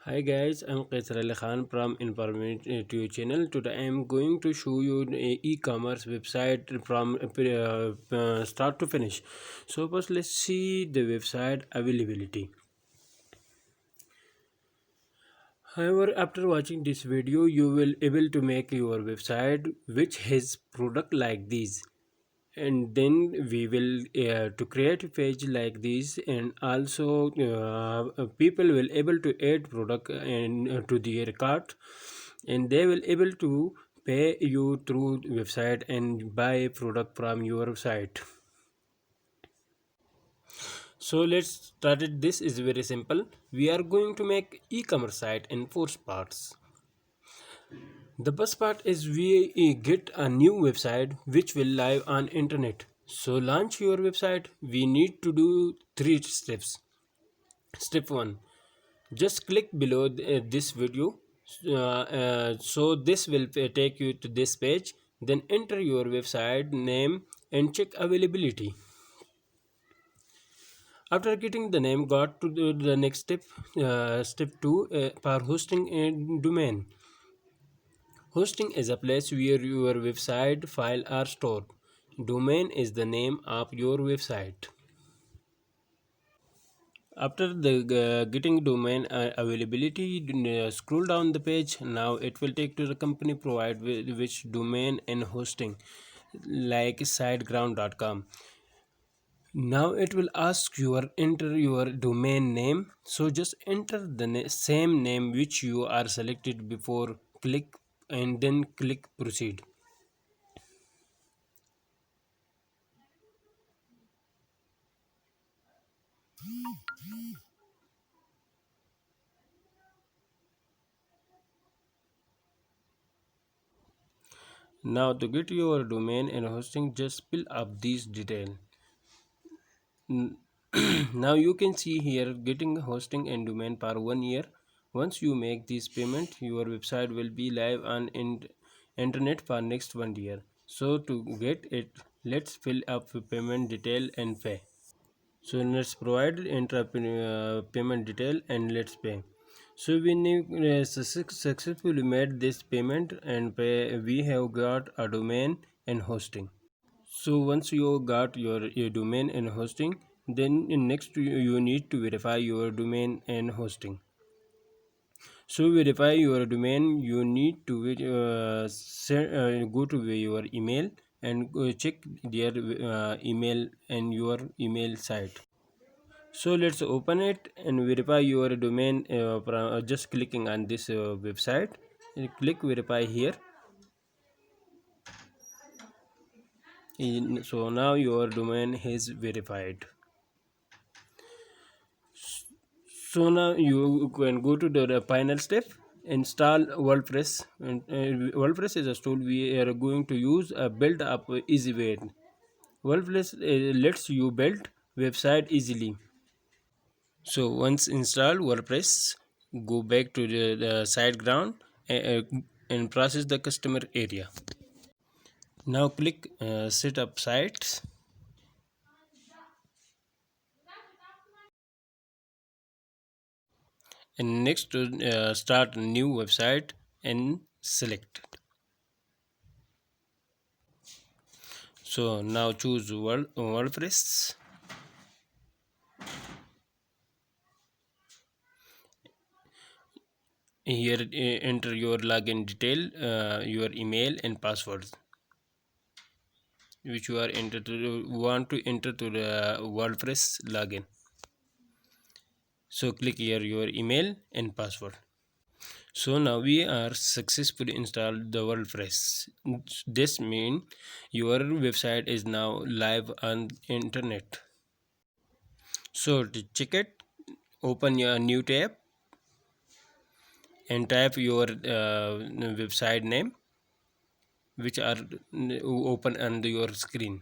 Hi guys, I'm Qaisar Ali Khan from Informative Channel. Today I am going to show you an e-commerce website from start to finish. So first let's see the website availability. However, after watching this video, you will able to make your website which has product like these, and then we will to create a page like this, and also people will able to add product and to their cart, and they will able to pay you through website and buy a product from your site. So let's start it. This is very simple. We are going to make e-commerce site in four parts. The first part is we get a new website which will live on internet. So launch your website. We need to do three steps. Step 1, just click below this video. So this will take you to this page. Then enter your website name and check availability. After getting the name, got to the next step. Step 2, for hosting a domain. Hosting is a place where your website file are stored. Domain is the name of your website. After the getting domain availability, scroll down the page. Now it will take to the company provide which domain and hosting, like siteground.com. Now it will ask you enter your domain name. So just enter the same name which you are selected before. Click and then click proceed. Now to get your domain and hosting, just fill up these detail. Now you can see here getting hosting and domain for 1 year. Once you make this payment, your website will be live on internet for next 1 year. So to get it, let's fill up payment detail and pay. So let's provide enter payment detail and let's pay. So we successfully made this payment and pay. We have got a domain and hosting. So once you got your domain and hosting, then next you need to verify your domain and hosting. So verify your domain, you need to go to your email and check their email and your email site. So let's open it and verify your domain just clicking on this website. Click verify here. So now your domain is verified. So now you can go to the final step. Install WordPress. And WordPress is a tool we are going to use a build up easy way. WordPress lets you build website easily. So once installed WordPress, go back to the site ground and process the customer area. Now click set up sites. And next to start a new website and select. So now choose WordPress. Here enter your login detail, your email and passwords which you are want to enter to the WordPress login. So click here your email and password. So now we are successfully installed the WordPress. This means your website is now live on internet. So to check it, open your new tab and type your website name which are open on your screen,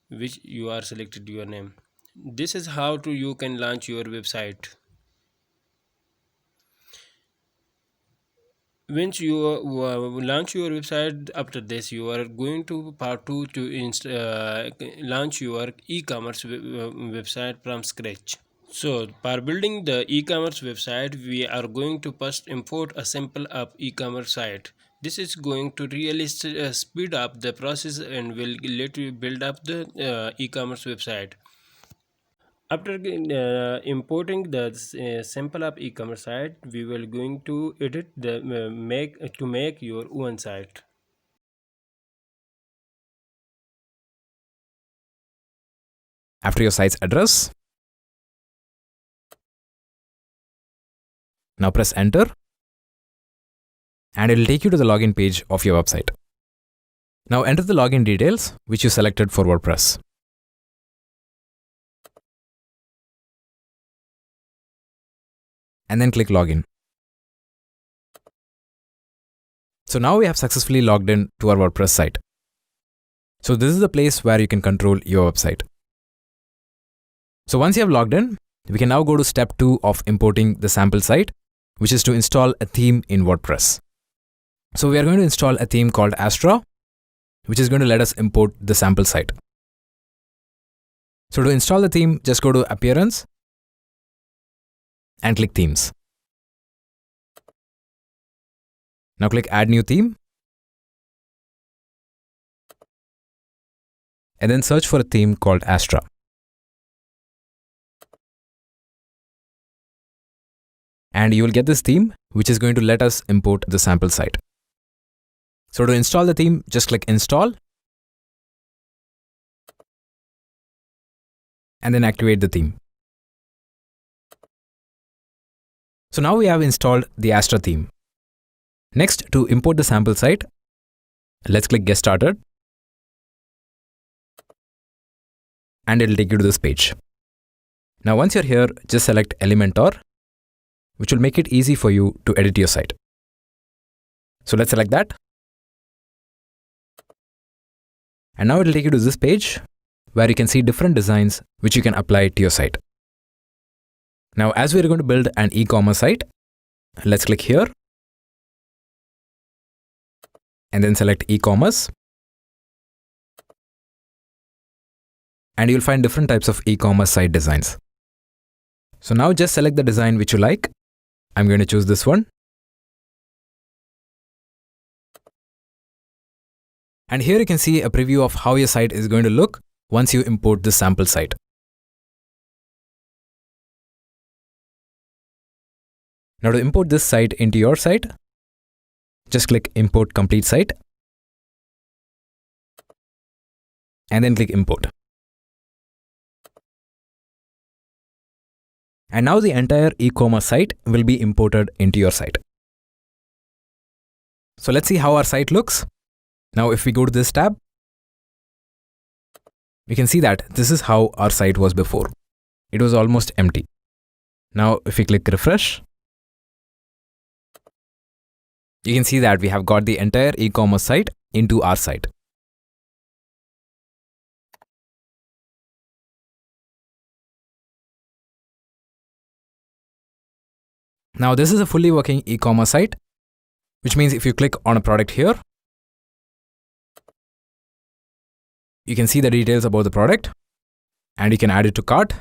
which you are selected your name. This is how to you can launch your website. Once you launch your website, after this you are going to part 2 to launch your e-commerce website from scratch. So, for building the e-commerce website, we are going to first import a simple app e-commerce site. This is going to really speed up the process and will let you build up the e-commerce website. After importing the sample app e-commerce site, we will going to edit the make your own site. After your site's address, now press enter and it will take you to the login page of your website. Now enter the login details which you selected for WordPress. And then click login. So now we have successfully logged in to our WordPress site. So this is the place where you can control your website. So once you have logged in, we can now go to step 2 of importing the sample site, which is to install a theme in WordPress. So we are going to install a theme called Astra, which is going to let us import the sample site. So to install the theme, just go to Appearance and click Themes. Now click Add New Theme and then search for a theme called Astra. And you will get this theme, which is going to let us import the sample site. So to install the theme, just click Install and then activate the theme. So now we have installed the Astra theme. Next, to import the sample site, let's click Get Started and it'll take you to this page. Now once you're here, just select Elementor, which will make it easy for you to edit your site. So let's select that. And now it'll take you to this page where you can see different designs which you can apply to your site. Now, as we're going to build an e-commerce site, let's click here and then select e-commerce. And you'll find different types of e-commerce site designs. So now just select the design which you like. I'm going to choose this one. And here you can see a preview of how your site is going to look once you import this sample site. Now to import this site into your site, just click Import Complete Site and then click Import. And now the entire e-commerce site will be imported into your site. So let's see how our site looks. Now if we go to this tab, we can see that this is how our site was before. It was almost empty. Now if we click refresh, you can see that we have got the entire e-commerce site into our site. Now this is a fully working e-commerce site, which means if you click on a product here, you can see the details about the product and you can add it to cart.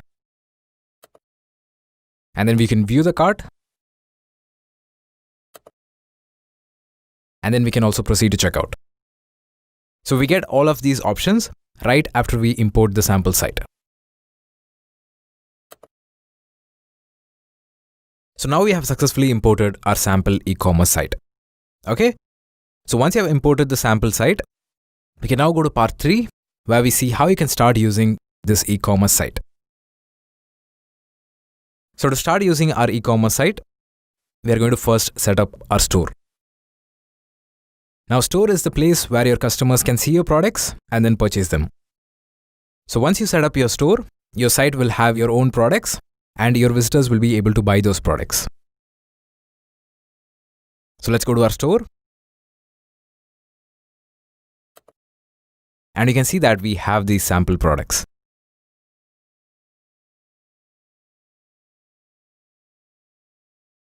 And then we can view the cart. And then we can also proceed to checkout. So we get all of these options right after we import the sample site. So now we have successfully imported our sample e-commerce site. Okay. So once you have imported the sample site, we can now go to part 3, where we see how you can start using this e-commerce site. So to start using our e-commerce site, we are going to first set up our store. Now, store is the place where your customers can see your products and then purchase them. So once you set up your store, your site will have your own products and your visitors will be able to buy those products. So let's go to our store. And you can see that we have these sample products.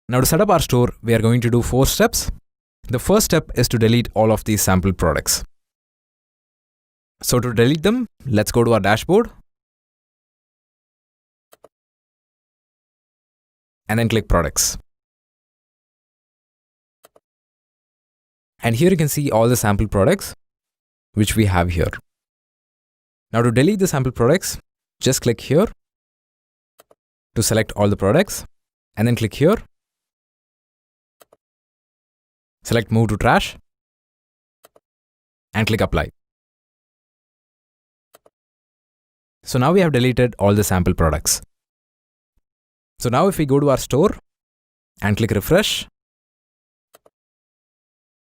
Now to set up our store, we are going to do 4 steps. The first step is to delete all of these sample products. So to delete them, let's go to our dashboard. and then click products. And here you can see all the sample products which we have here. Now to delete the sample products, just click here to select all the products and then click here. Select move to trash and click apply. So now we have deleted all the sample products. So now if we go to our store and click refresh,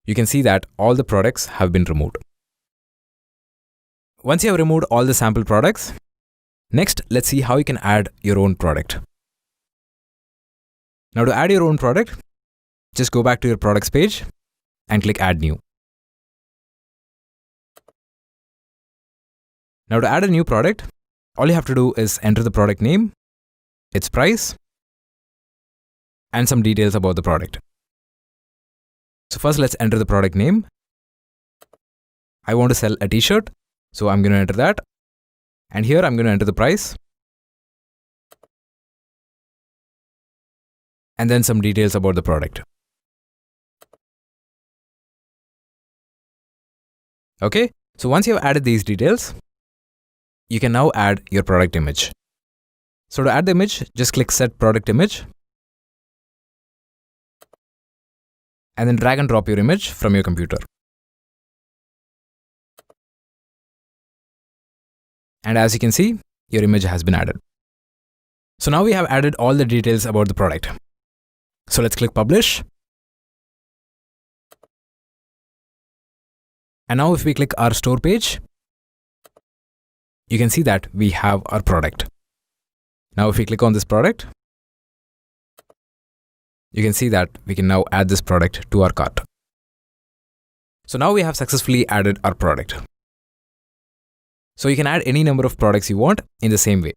you can see that all the products have been removed. Once you have removed all the sample products, next let's see how you can add your own product. Now to add your own product, just go back to your products page and click add new. Now to add a new product, all you have to do is enter the product name, its price, and some details about the product. So first let's enter the product name. I want to sell a t-shirt, so I'm going to enter that. And here I'm going to enter the price. And then some details about the product. Okay, so once you have added these details, you can now add your product image. So to add the image, just click set product image. And then drag and drop your image from your computer. And as you can see, your image has been added. So now we have added all the details about the product. So let's click publish. And now if we click our store page, you can see that we have our product. Now if we click on this product, you can see that we can now add this product to our cart. So now we have successfully added our product. So you can add any number of products you want in the same way.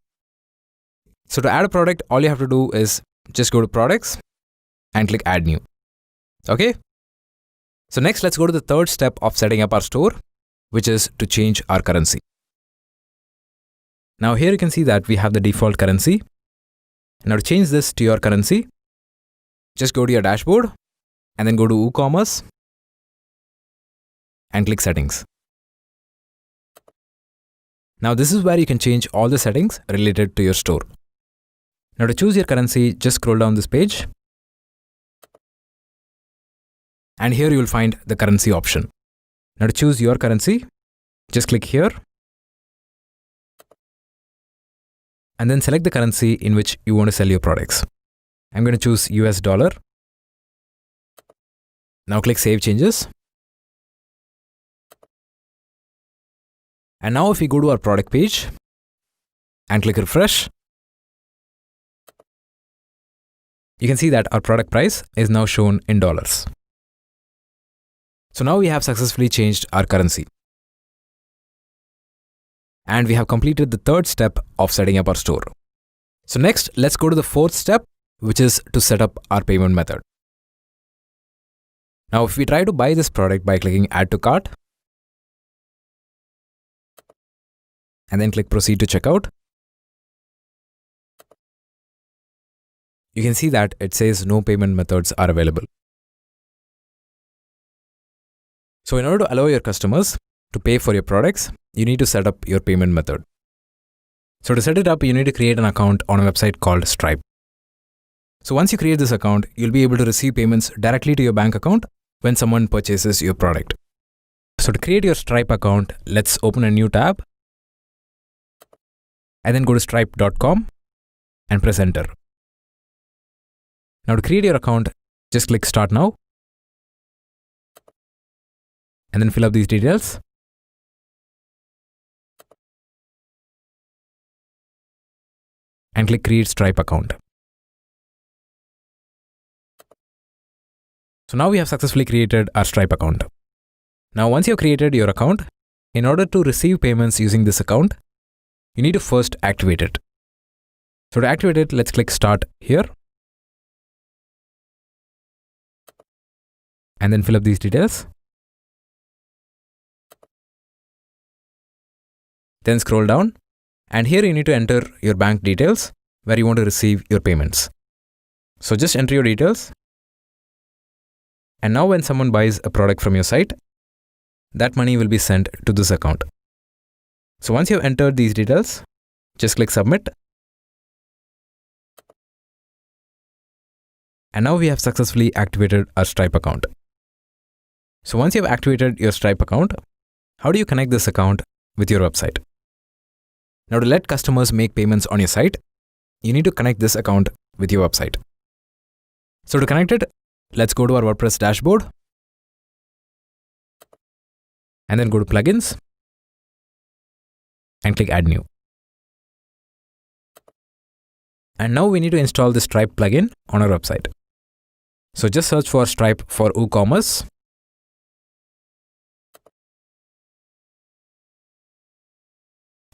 So to add a product, all you have to do is just go to products and click add new. Okay. So next let's go to the third step of setting up our store, which is to change our currency. Now here you can see that we have the default currency. Now to change this to your currency, just go to your dashboard and then go to WooCommerce and click settings. Now this is where you can change all the settings related to your store. Now to choose your currency, just scroll down this page. And here you will find the currency option. Now to choose your currency, just click here. And then select the currency in which you want to sell your products. I'm going to choose US dollar. Now click Save Changes. And now if we go to our product page and click Refresh, you can see that our product price is now shown in dollars. So now we have successfully changed our currency. And we have completed the third step of setting up our store. So next, let's go to the fourth step, which is to set up our payment method. Now, if we try to buy this product by clicking Add to Cart, and then click Proceed to Checkout, you can see that it says no payment methods are available. So in order to allow your customers to pay for your products, you need to set up your payment method. So to set it up, you need to create an account on a website called Stripe. So once you create this account, you'll be able to receive payments directly to your bank account when someone purchases your product. So to create your Stripe account, let's open a new tab and then go to stripe.com and press enter. Now to create your account, just click Start Now and then fill up these details. And click Create Stripe Account. So now we have successfully created our Stripe account. Now once you have created your account, in order to receive payments using this account, you need to first activate it. So to activate it, let's click Start here. And then fill up these details. Then scroll down. And here you need to enter your bank details where you want to receive your payments. So just enter your details. And now when someone buys a product from your site, that money will be sent to this account. So once you've entered these details, just click submit. And now we have successfully activated our Stripe account. So once you've activated your Stripe account, how do you connect this account with your website? Now to let customers make payments on your site, you need to connect this account with your website. So to connect it, let's go to our WordPress dashboard and then go to plugins and click add new. And now we need to install the Stripe plugin on our website. So just search for Stripe for WooCommerce.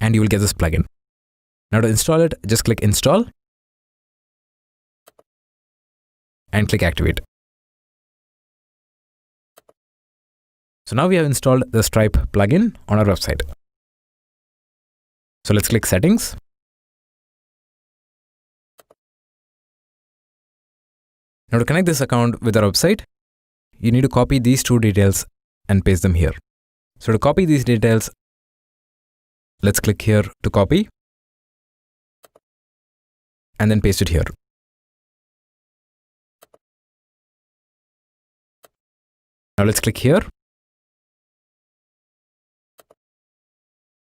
And you will get this plugin. Now to install it, just click install and click activate. So now we have installed the Stripe plugin on our website. So let's click settings. Now to connect this account with our website, you need to copy these two details and paste them here. So to copy these details, let's click here to copy and then paste it here. Now let's click here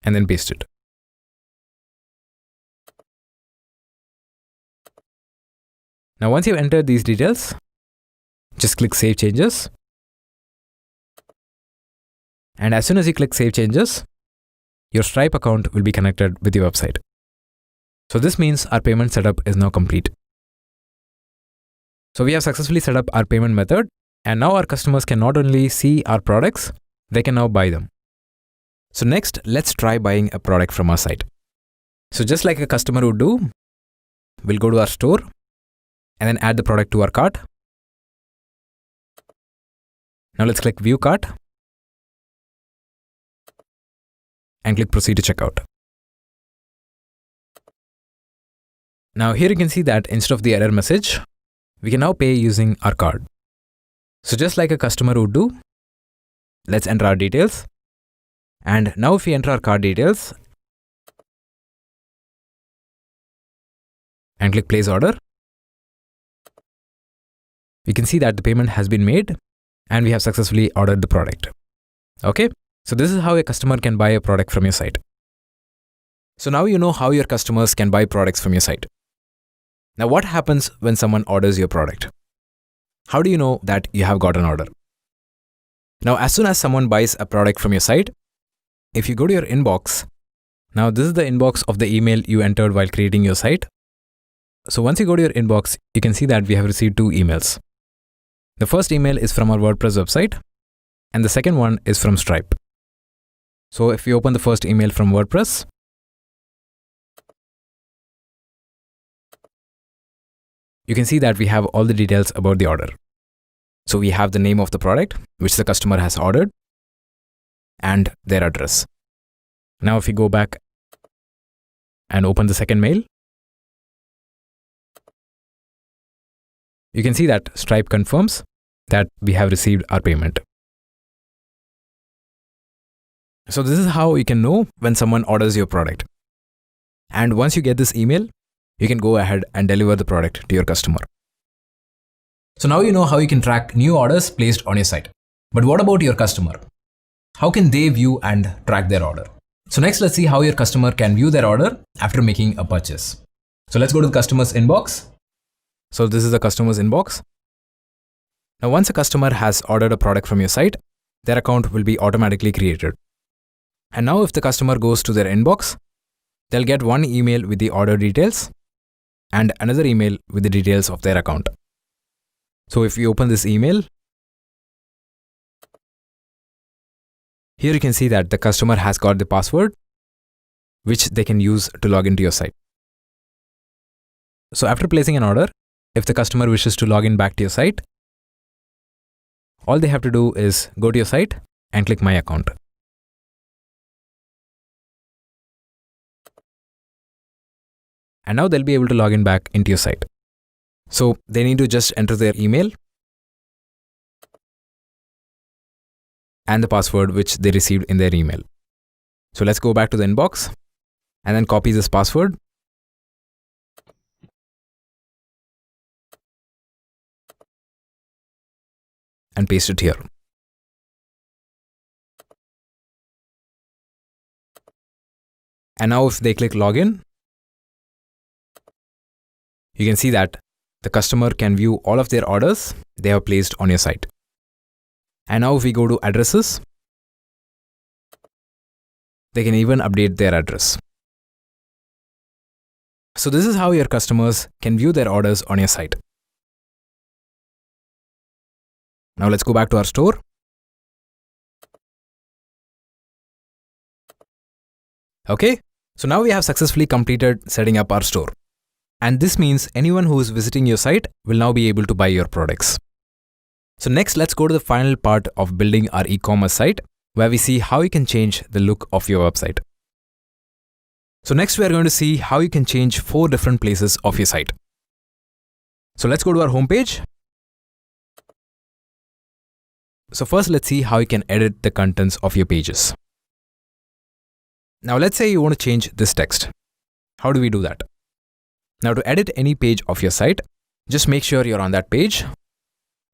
and then paste it. Now once you've entered these details, just click Save Changes. And as soon as you click Save Changes, your Stripe account will be connected with your website. So this means our payment setup is now complete. So we have successfully set up our payment method, and now our customers can not only see our products, they can now buy them. So next, let's try buying a product from our site. So just like a customer would do, we'll go to our store and then add the product to our cart. Now let's click View Cart and click Proceed to Checkout. Now here you can see that instead of the error message, we can now pay using our card. So just like a customer would do, let's enter our details. And now if we enter our card details and click Place Order, we can see that the payment has been made and we have successfully ordered the product. Okay, so this is how a customer can buy a product from your site. So now you know how your customers can buy products from your site. Now what happens when someone orders your product? How do you know that you have got an order? Now as soon as someone buys a product from your site, if you go to your inbox, now this is the inbox of the email you entered while creating your site. So once you go to your inbox, you can see that we have received two emails. The first email is from our WordPress website, and the second one is from Stripe. So if we open the first email from WordPress, you can see that we have all the details about the order. So we have the name of the product, which the customer has ordered, and their address. Now if we go back and open the second mail, you can see that Stripe confirms that we have received our payment. So this is how you can know when someone orders your product. And once you get this email, you can go ahead and deliver the product to your customer. So now you know how you can track new orders placed on your site. But what about your customer? How can they view and track their order? So next, let's see how your customer can view their order after making a purchase. So let's go to the customer's inbox. So this is the customer's inbox. Now once a customer has ordered a product from your site, their account will be automatically created. And now if the customer goes to their inbox, they'll get one email with the order details and another email with the details of their account. So if we open this email, here you can see that the customer has got the password, which they can use to log into your site. So after placing an order, if the customer wishes to log in back to your site, all they have to do is go to your site and click My Account. And now they'll be able to log in back into your site. So they need to just enter their email and the password which they received in their email. So let's go back to the inbox and then copy this password. And paste it here. And now if they click login, you can see that the customer can view all of their orders they have placed on your site. And now if we go to addresses, they can even update their address. So this is how your customers can view their orders on your site. Now let's go back to our store. Okay, so now we have successfully completed setting up our store. And this means anyone who is visiting your site will now be able to buy your products. So next, let's go to the final part of building our e-commerce site, where we see how you can change the look of your website. So next, we are going to see how you can change 4 different places of your site. So let's go to our homepage. So first, let's see how you can edit the contents of your pages. Now let's say you want to change this text. How do we do that? Now to edit any page of your site, just make sure you're on that page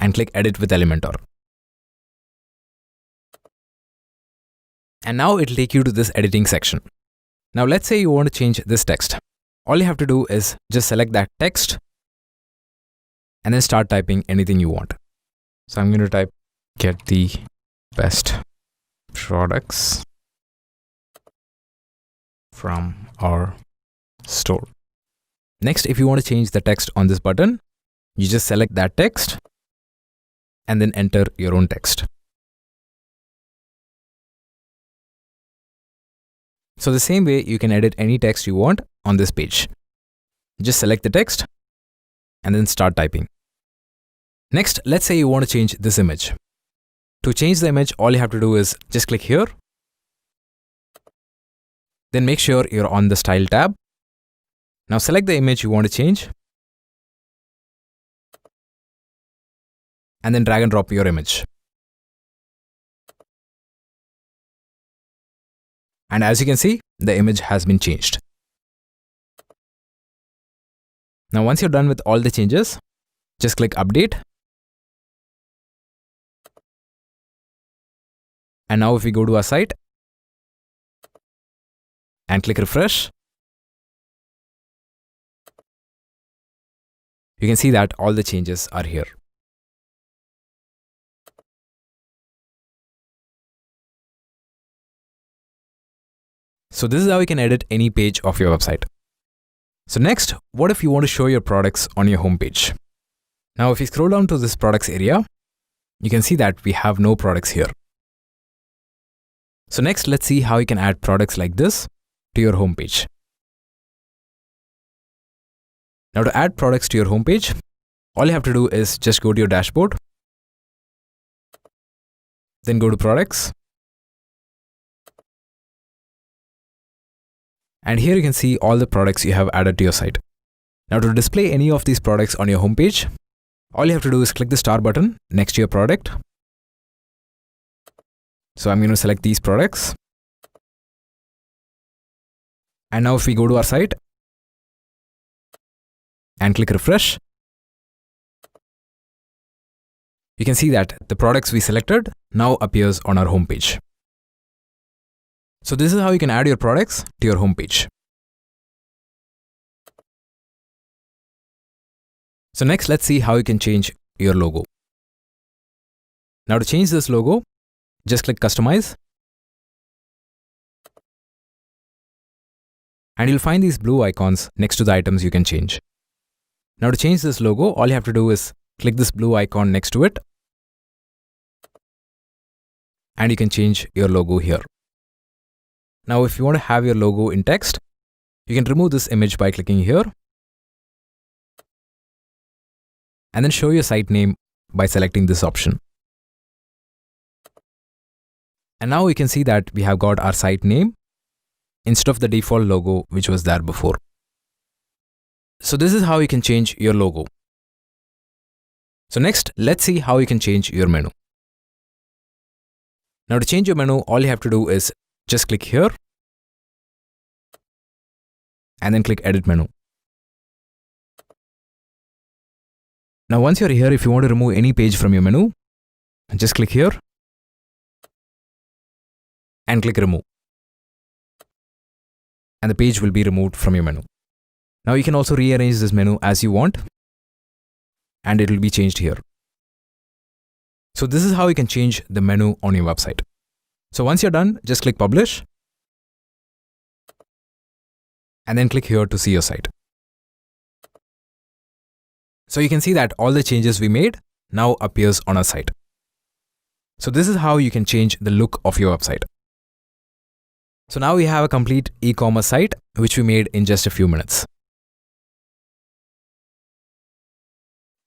and click Edit with Elementor. And now it'll take you to this editing section. Now let's say you want to change this text. All you have to do is just select that text and then start typing anything you want. So I'm going to type get the best products from our store. Next, if you want to change the text on this button, you just select that text and then enter your own text. So the same way you can edit any text you want on this page. Just select the text and then start typing. Next, let's say you want to change this image. To change the image, all you have to do is just click here. Then make sure you're on the Style tab. Now select the image you want to change. And then drag and drop your image. And as you can see, the image has been changed. Now once you're done with all the changes, just click Update. And now if we go to our site and click Refresh, you can see that all the changes are here. So this is how you can edit any page of your website. So next, what if you want to show your products on your homepage? Now if you scroll down to this products area, you can see that we have no products here. So next, let's see how you can add products like this to your homepage. Now to add products to your homepage, all you have to do is just go to your dashboard, then go to products. And here you can see all the products you have added to your site. Now to display any of these products on your homepage, all you have to do is click the star button next to your product. So I'm going to select these products. And now if we go to our site and click refresh, you can see that the products we selected now appears on our homepage. So this is how you can add your products to your homepage. So next, let's see how you can change your logo. Now to change this logo, just click Customize. And you'll find these blue icons next to the items you can change. Now to change this logo, all you have to do is click this blue icon next to it. And you can change your logo here. Now if you want to have your logo in text, you can remove this image by clicking here. And then show your site name by selecting this option. And now we can see that we have got our site name instead of the default logo which was there before. So this is how you can change your logo. So next, let's see how you can change your menu. Now to change your menu, all you have to do is just click here and then click edit menu. Now once you're here, if you want to remove any page from your menu, just click here and click remove. And the page will be removed from your menu. Now you can also rearrange this menu as you want and it will be changed here. So this is how you can change the menu on your website. So once you're done, just click publish and then click here to see your site. So you can see that all the changes we made now appears on our site. So this is how you can change the look of your website. So now we have a complete e-commerce site which we made in just a few minutes.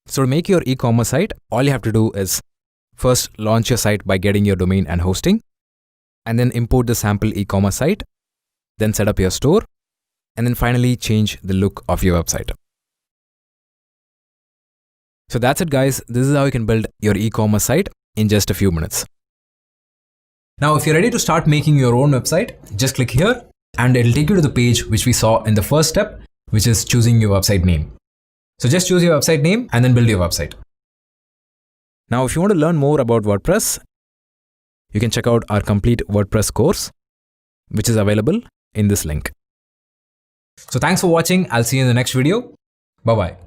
So to make your e-commerce site, all you have to do is first launch your site by getting your domain and hosting, and then import the sample e-commerce site, then set up your store, and then finally change the look of your website. So that's it guys, this is how you can build your e-commerce site in just a few minutes. Now if you're ready to start making your own website, just click here and it'll take you to the page which we saw in the first step, which is choosing your website name. So just choose your website name and then build your website. Now if you want to learn more about WordPress, you can check out our complete WordPress course, which is available in this link. So thanks for watching. I'll see you in the next video. Bye-bye.